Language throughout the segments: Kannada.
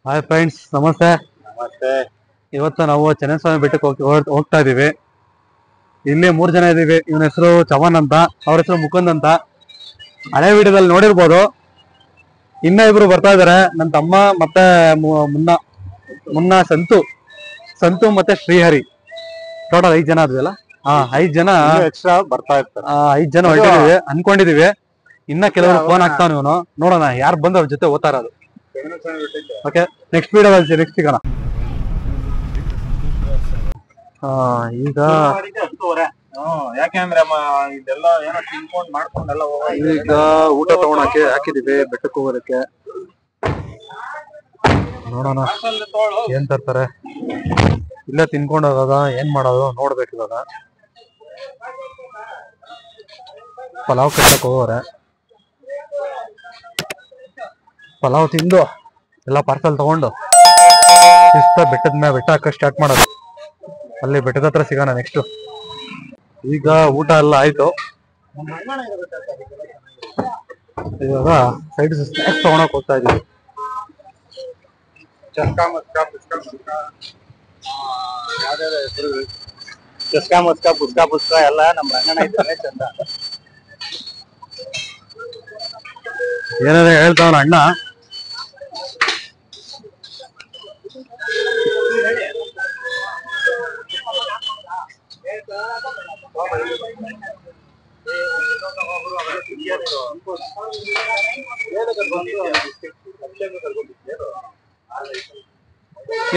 ಹಾಯ್ ಫ್ರೆಂಡ್ಸ್, ನಮಸ್ತೆ. ನಮಸ್ತೆ. ಇವತ್ತು ನಾವು ಚನ್ನಸ್ವಾಮಿ ಬೆಟ್ಟಕ್ಕೆ ಹೋಗ್ತಾ ಇದೀವಿ. ಇಲ್ಲಿ 3 ಜನ ಇದೀವಿ. ಇವನ ಹೆಸರು ಚವನ್ ಅಂತ, ಅವ್ರ ಹೆಸರು ಮುಕುಂದ್ ಅಂತ. ಹಳೆ ವಿಡಿಯೋದಲ್ಲಿ ನೋಡಿರ್ಬೋದು. ಇನ್ನ ಇಬ್ರು ಬರ್ತಾ ಇದಾರೆ, ನನ್ನ ತಮ್ಮ ಮತ್ತೆ ಮುನ್ನ ಸಂತು ಮತ್ತೆ ಶ್ರೀಹರಿ. ಟೋಟಲ್ 5 ಜನ ಆದ್ವಲ್ಲ. 5 ಜನ ಎಕ್ಸ್ಟ್ರಾ ಬರ್ತಾ ಇರ್ತಾರೆ. 5 ಜನ ಹೊರಟಿದೀವಿ ಅನ್ಕೊಂಡಿದೀವಿ. ಇನ್ನ ಕೆಲವರು ಫೋನ್ ಹಾಕ್ತಾವ. ಇವನು ನೋಡೋಣ ಯಾರು ಬಂದು ಅವ್ರ ಜೊತೆ ಓದ್ತಾ ಇರೋದು. ಓಕೆ, ನೆಕ್ಸ್ಟ್ ವಿಡಿಯೋದಲ್ಲಿ ನೆಕ್ಸ್ಟ್ ಸಿಗೋಣ. ಈಗ ಯಾಕೆಂದ್ರೆ ಇದೆಲ್ಲ ಏನೋ ತಿನ್ಕೊಂಡ್ ಮಾಡ್ಕೊಂಡೆಲ್ಲ ಈಗ ಊಟ ತಗೊಳಕ್ಕೆ ಹಾಕಿದೀವಿ ಬೆಟ್ಟಕ್ಕೆ ಹೋಗೋದಕ್ಕೆ. ನೋಡೋಣ ಏನ್ ತರ್ತಾರೆ. ಇಲ್ಲೇ ತಿನ್ಕೊಂಡು ಹೋಗೋದ ಏನ್ ಮಾಡೋದು ನೋಡ್ಬೇಕು. ಇವಾಗ ಪಲಾವ್ ಕಟ್ಟಕ್ ಹೋಗೋರೆ. ಪಲಾವ್ ತಿಂದು ಎಲ್ಲ ಪಾರ್ಸಲ್ ತಗೊಂಡು ಬೆಟ್ಟದ ಮೇಲೆ ಬೆಟ್ಟ ಹಾಕಕ್ ಸ್ಟಾರ್ಟ್ ಮಾಡೋದು. ಅಲ್ಲಿ ಬೆಟ್ಟದ ಹತ್ರ ಸಿಗೋಣ ನೆಕ್ಸ್ಟ್. ಈಗ ಊಟ ಎಲ್ಲ ಆಯ್ತು. ಇವಾಗ ಸೈಡ್ ಸ್ನಾಕ್ಸ್ ತಗೊಳಕ್ ಹೋಗ್ತಾ ಇದೀವಿ. ಚಸ್ಕಾ ಮಸ್ಕಾ ಪುಸ್ಕಾ ಎಲ್ಲ ನಮ್ ರಂಗಣ್ಣ ಇದ್ದಾನೆ ಚಂದ. ಏನಾದ್ರೆ ಹೇಳ್ತಾವನ ಅಣ್ಣ.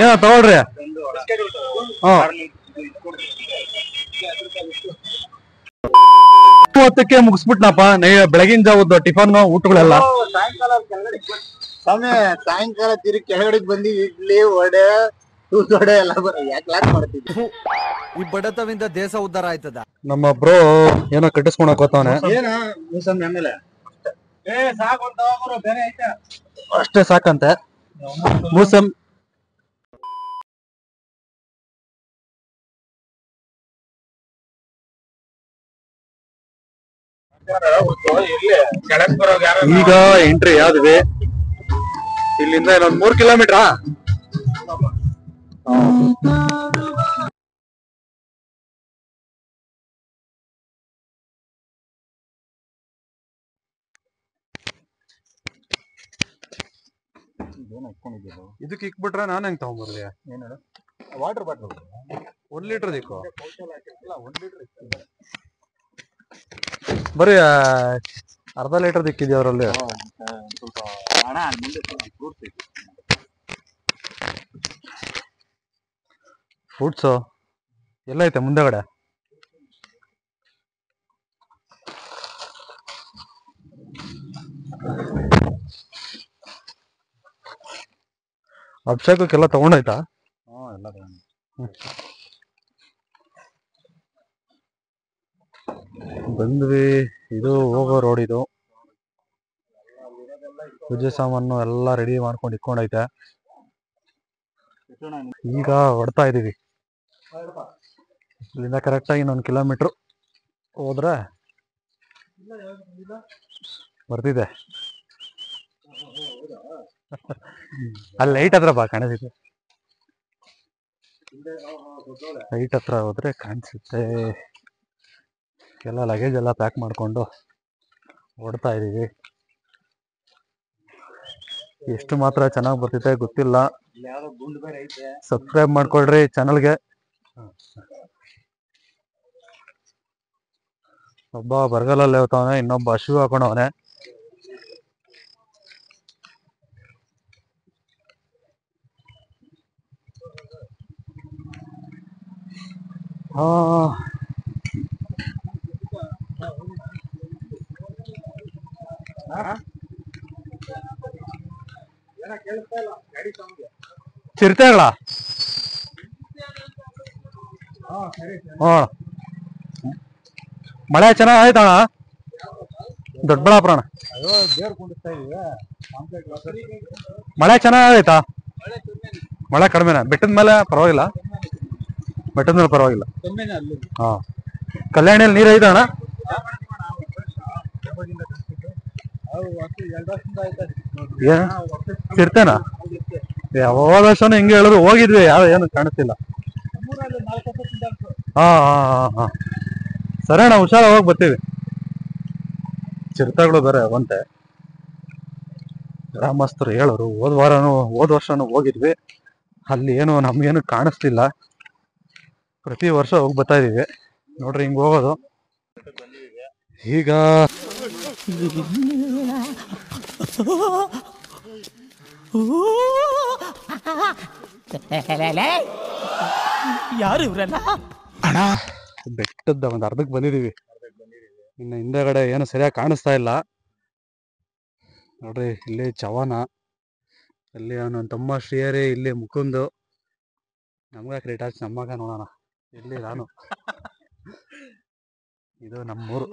ಏನ ತಗೊಳ್ರಿ. ಹೊತ್ತಕ್ಕೆ ಮುಗಿಸ್ಬಿಟ್ನಪ್ಪ. ಬೆಳಗಿನ ಜಾವದ್ದು ಟಿಫನ್ ಊಟಗಳೆಲ್ಲ. ಸಾಯಂಕಾಲ ತಿರುಗಿ ಕೆಳಗಡೆ ಬಂದಿ ಇಡ್ಲಿ ವಡೆ ವಡೆ ಎಲ್ಲ ಯಾಕೆ ಮಾಡ್ತಿದ್ವಿ. ಈ ಬಡತವಿಂದ ದೇಶ ಉದ್ಧಾರ ಆಯ್ತದ. ನಮ್ಮ ಬ್ರೋ ಏನೋ ಕಟ್ಟಿಸ್ಕೊಳಕ್ ಹೋಗ್ತಾವನೆ. ಅಷ್ಟೇ ಸಾಕಂತೆ. ಮೂಸಂ ಈಗ ಎಂಟ್ರಿ ಯಾವ್ದಿದೆ ಇಲ್ಲಿಂದ ಇನ್ನೊಂದ್ 3 ಕಿಲೋಮೀಟರ್. ಇದಕ್ಕೆ ಇಕ್ಬಿಟ್ರೆ ನಾನು ಹೆಂಗ್ ತಗೊಂಡ್ಬರ್ಲಿ? ವಾಟರ್ ಬಾಟಲ್ 1 ಲೀಟರ್ ದಿಕ್ಕು ಬರೀ ಅರ್ಧ ಲೀಟರ್ ದಿಕ್ಕಿದ್ಯಾ ಅವರಲ್ಲಿ. ಫ್ರೂಟ್ಸು ಎಲ್ಲ ಐತೆ ಮುಂದೆಗಡೆ. ಅಭಿಷೇಕಕ್ಕೆಲ್ಲ ತಗೊಂಡಾಯ್ತಾ? ಎಲ್ಲ ಬಂದ್ವಿ. ಇದು ಹೋಗೋ ರೋಡ್. ಇದು ಪೂಜೆ ಸಾಮಾನು ಎಲ್ಲ ರೆಡಿ ಮಾಡ್ಕೊಂಡು ಇಟ್ಕೊಂಡೈತೆ. ಈಗ ಹೊಡ್ತಾ ಇದೀವಿ. ಇಲ್ಲಿಂದ ಕರೆಕ್ಟಾಗಿ ಇನ್ನೊಂದು ಕಿಲೋಮೀಟ್ರ್ ಹೋದ್ರೆ ಬರ್ತಿದೆ. ಅಲ್ಲಿ ಲೈಟ್ ಹತ್ರ ಬಾ, ಕಾಣಿಸುತ್ತೆ. ಲೈಟ್ ಹತ್ರ ಹೋದ್ರೆ ಕಾಣಿಸುತ್ತೆ. ಎಲ್ಲ ಲಗೇಜ್ ಎಲ್ಲ ಪ್ಯಾಕ್ ಮಾಡ್ಕೊಂಡು ಓಡ್ತಾ ಇದೀವಿ. ಎಷ್ಟು ಮಾತ್ರ ಚೆನ್ನಾಗಿ ಬರ್ತಿದೆ ಗೊತ್ತಿಲ್ಲ. ಸಬ್ಸ್ಕ್ರೈಬ್ ಮಾಡ್ಕೊಳ್ರಿ ಚಾನಲ್ಗೆ. ಒಬ್ಬ ಬರಗಾಲಲ್ಲಿ ಹೋಗ್ತಾವನೆ, ಇನ್ನೊಬ್ಬ ಹಶು ಹಾಕೊಂಡವನೆ. ಚಿರತೆಗಳ ಮಳೆ ಚೆನ್ನಾಗ್ ಆಯ್ತಣ್ಣ ದೊಡ್ಡಬಳ್ಳಾಪುರ. ಮಳೆ ಚೆನ್ನಾಗ್ ಆಯ್ತಾ? ಮಳೆ ಕಡಿಮೆನಾ? ಬೆಟ್ಟದ ಮೇಲೆ ಪರವಾಗಿಲ್ಲ. ಬೆಟ್ಟದ ಮೇಲೆ ಪರವಾಗಿಲ್ಲ. ಹಾ, ಕಲ್ಯಾಣಿಯಲ್ಲಿ ನೀರು ಐತಣ್ಣ. ಸಿರ್ತೇನಾ? ಹೋದ ವರ್ಷನೂ ಹಿಂಗೆ ಹೇಳಿದ್ರು ಹೋಗಿದ್ವಿ, ಯಾವ ಏನು ಕಾಣಿಸ್ತಿಲ್ಲ. ಹಾ ಹಾ ಹಾ ಹಾ ಸರಿ ಅಣ್ಣ, ಹುಷಾರ ಹೋಗಿ ಬರ್ತೀವಿ. ಚಿರತೆಗಳು ಬೇರೆ ಅವಂತೆ ಗ್ರಾಮಸ್ಥರು ಹೇಳೋರು. ಹೋದ ವರ್ಷನೂ ಹೋಗಿದ್ವಿ, ಅಲ್ಲಿ ಏನು ನಮ್ಗೇನು ಕಾಣಿಸ್ತಿಲ್ಲ. ಪ್ರತಿ ವರ್ಷ ಹೋಗಿ ಬರ್ತಾ ಇದೀವಿ ನೋಡ್ರಿ, ಹಿಂಗ್ ಹೋಗೋದು. ಈಗ ಯಾರು ಇವ್ರಲ್ಲ? ಬೆಟ್ಟದ ಒಂದು ಅರ್ಧಕ್ಕೆ ಬಂದಿದೀವಿ. ಇನ್ನು ಹಿಂದೆಗಡೆ ಏನು ಸರಿಯಾಗಿ ಕಾಣಿಸ್ತಾ ಇಲ್ಲ ನೋಡ್ರಿ. ಇಲ್ಲಿ ಚವನ, ಅಲ್ಲಿ ಅವನು ತಮ್ಮ ಶ್ರೀಹರಿ, ಇಲ್ಲಿ ಮುಕುಂದು. ನಮ್ಗ ಕ್ರೀಟ್ ಹಾಕಿ ನಮ್ಮಗ ನೋಡೋಣ. ಇಲ್ಲಿ ನಾನು ಇದು ನಮ್ಮೂರು.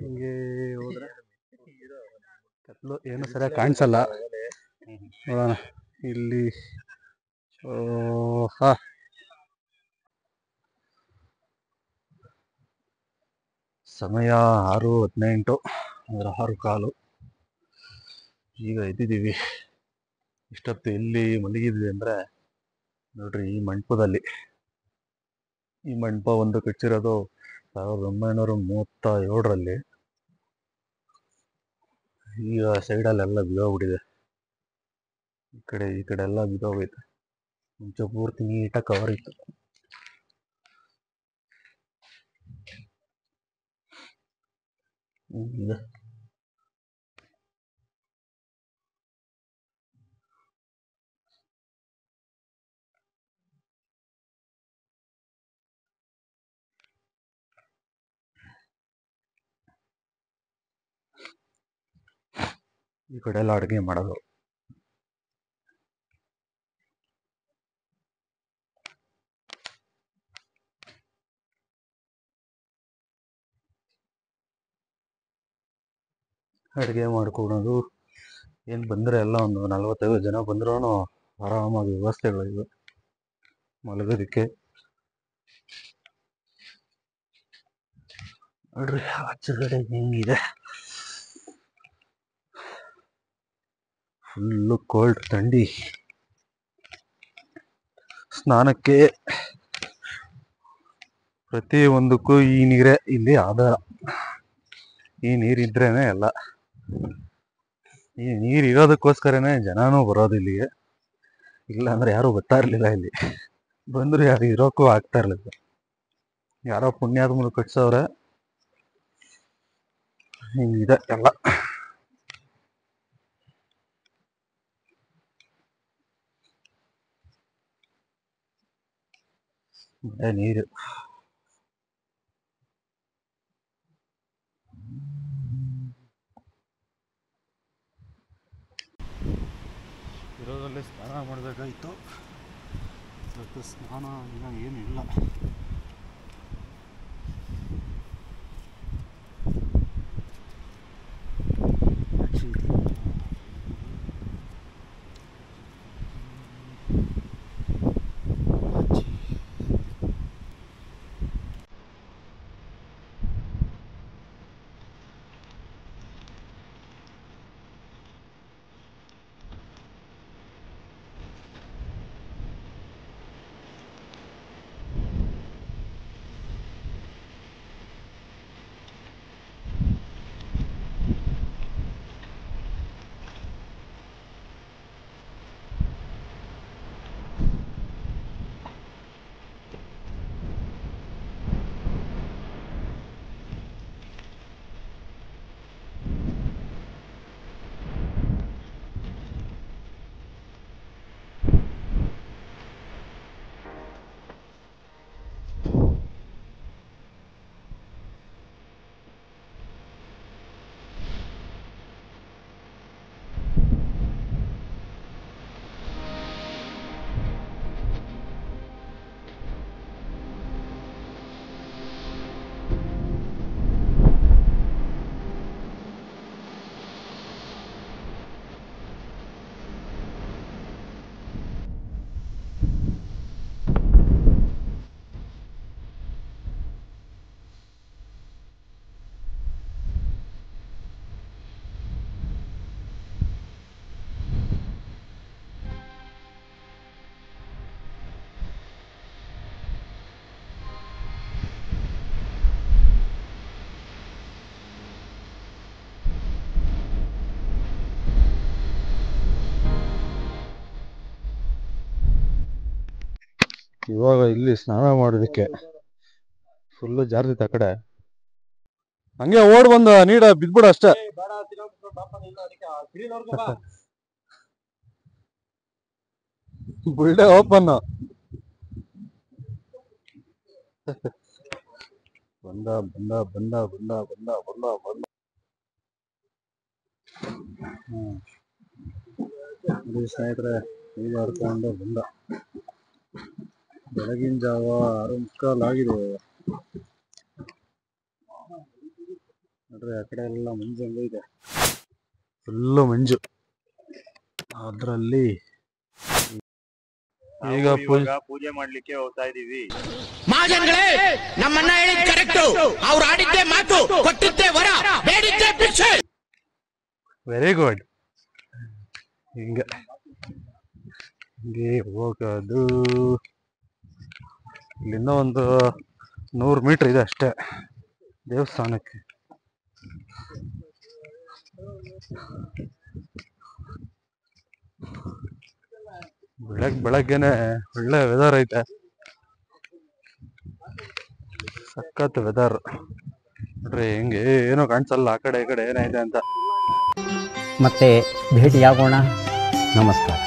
ಹಿಂಗೆ ಹೋದ್ರೆ ಕತ್ಲು, ಏನು ಸರಿಯಾಗಿ ಕಾಣಿಸಲ್ಲ. ನೋಡೋಣ ಇಲ್ಲಿ. ಹಾ ಸಮಯ 6:18, ಅಂದ್ರೆ 6:15. ಈಗ ಎದ್ದಿದ್ದೀವಿ. ಇಷ್ಟೊತ್ತು ಎಲ್ಲಿ ಮಲಗಿದ್ವಿ ಅಂದ್ರೆ ನೋಡ್ರಿ, ಈ ಮಂಟಪದಲ್ಲಿ. ಈ ಮಂಟಪ ಒಂದು ಕಟ್ಟಿರೋದು 1937ರಲ್ಲಿ. ಈಗ ಸೈಡಲ್ಲೆಲ್ಲ ಬಿದ್ದೋಗ್ಬಿಟ್ಟಿದೆ. ಈ ಕಡೆ ಎಲ್ಲ ಬಿದ್ದೋಗೈತೆ. ಮುಂಚೆ ಪೂರ್ತಿ ನೀಟಾಗಿ ಕವರ್ ಇತ್ತು. ಇದೆ ಈ ಕಡೆ ಎಲ್ಲ ಅಡುಗೆ ಮಾಡೋದು. ಅಡುಗೆ ಮಾಡ್ಕೊಳೋದು. ಏನು ಬಂದರೆ ಎಲ್ಲ ಒಂದು 40-50 ಜನ ಬಂದ್ರೂ ಆರಾಮಾಗಿ ವ್ಯವಸ್ಥೆಗಳಿವೆ ಮಲಗೋದಕ್ಕೆ. ನೋಡ್ರಿ ಆಚೆಗಡೆ ಹೆಂಗಿದೆ, ಫುಲ್ಲು ಕೋಲ್ಡ್, ಥಂಡಿ. ಸ್ನಾನಕ್ಕೆ ಪ್ರತಿ ಒಂದಕ್ಕೂ ಈ ನೀರೇ ಇಲ್ಲಿ ಆಧಾರ. ಈ ನೀರಿದ್ರೇನೆ ಎಲ್ಲ. ಈ ನೀರು ಇರೋದಕ್ಕೋಸ್ಕರನೇ ಜನನೂ ಬರೋದು ಇಲ್ಲಿಗೆ. ಇಲ್ಲ ಅಂದ್ರೆ ಯಾರು ಬರ್ತಾ ಇರ್ಲಿಲ್ಲ ಇಲ್ಲಿ. ಬಂದ್ರು ಯಾರು ಇರೋಕ್ಕೂ ಆಗ್ತಾ ಇರ್ಲಿಲ್ಲ. ಯಾರೋ ಪುಣ್ಯಾತ್ಮರು ಕಟ್ಸವ್ರೆ. ಹಿಂಗಿದೆ ಎಲ್ಲ. ನೀರು ಇರೋದ್ರಲ್ಲೇ ಸ್ನಾನ ಮಾಡಬೇಕಾಯ್ತು. ಇವತ್ತು ಸ್ನಾನ ಏನೂ ಇಲ್ಲ. ಇವಾಗ ಇಲ್ಲಿ ಸ್ನಾನ ಮಾಡೋದಕ್ಕೆ ಫುಲ್ಲು ಜಾರ್ತಿತ್ತು ಆ ಕಡೆ. ಹಂಗೆ ಓಡ್ ಬಂದ ನೀಡ ಬಿದ್ಬಿಡ ಅಷ್ಟೇ. ಬುಲ್ಡೆ ಓಪನ್. ಬಂದ ಬಂದ ಬಂದ ಬಂದ ಬಂದ ಬಂದ ಬಂದ. ಸ್ನೇಹಿತರೆ ಈಗ ಆಡ್ಕೊಂಡು ಬಂದ. ಬೆಳಗಿನ ಜಾವ 6:15 ಆಗಿದೆ. ನೋಡ್ರಿ ಆ ಕಡೆ ಎಲ್ಲ ಮಂಜೆಲ್ಲ ಇದೆ, ಫುಲ್ಲು ಮಂಜು. ಅದ್ರಲ್ಲಿ ಈಗ ಪೂಜೆ ಮಾಡ್ಲಿಕ್ಕೆ ಹೋಗ್ತಾ ಇದೀವಿ. ಮಹಾಜನ್ಗಳೇ, ನಮ್ಮನ್ನ ಹೇಳಿದ್ ಕರೆಕ್ಟ್. ಅವ್ರು ಆಡಿದ್ದೆ ಮಾತು, ಕೊಟ್ಟಿದ್ದೆ ವರ, ಬೇಡಿದ್ದೆ ಭಿಕ್ಷೆ. Very good. ಹಿಂಗೆ ಹೋಗೋದು. ಇಲ್ಲಿಂದ ಒಂದು 100 ಮೀಟರ್ ಇದೆ ಅಷ್ಟೇ ದೇವಸ್ಥಾನಕ್ಕೆ. ಬೆಳಗ್ಗೆನೆ ಒಳ್ಳೆ ವೆದರ್ ಐತೆ, ಸಖತ್ ವೆದರ್ ನೋಡ್ರಿ. ಹಿಂಗೆ ಏನೋ ಕಾಣಿಸಲ್ಲ ಆ ಕಡೆ ಈ ಕಡೆ ಏನೈತೆ ಅಂತ. ಮತ್ತೆ ಭೇಟಿಯಾಗೋಣ. ನಮಸ್ಕಾರ.